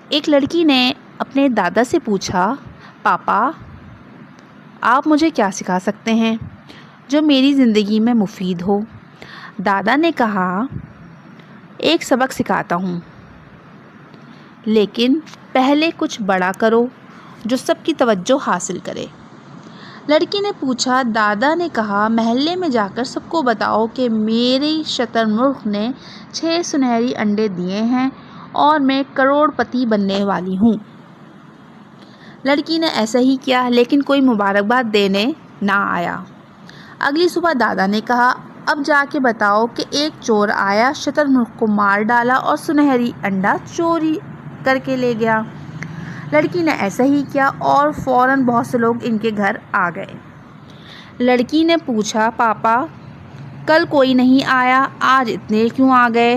ایک لڑکی نے اپنے دادا سے پوچھا، پاپا آپ مجھے کیا سکھا سکتے ہیں جو میری زندگی میں مفید ہو؟ دادا نے کہا، ایک سبق سکھاتا ہوں، لیکن پہلے کچھ بڑا کرو جو سب کی توجہ حاصل کرے۔ لڑکی نے پوچھا، دادا نے کہا، محلے میں جا کر سب کو بتاؤ کہ میری شتر مرغ نے 6 سنہری انڈے دیے ہیں اور میں کروڑ پتی بننے والی ہوں۔ لڑکی نے ایسا ہی کیا، لیکن کوئی مبارکباد دینے نہ آیا۔ اگلی صبح دادا نے کہا، اب جا کے بتاؤ کہ ایک چور آیا، شتر مرغ کو مار ڈالا اور سنہری انڈا چوری کر کے لے گیا۔ لڑکی نے ایسا ہی کیا اور فوراً بہت سے لوگ ان کے گھر آ گئے۔ لڑکی نے پوچھا، پاپا کل کوئی نہیں آیا، آج اتنے کیوں آ گئے؟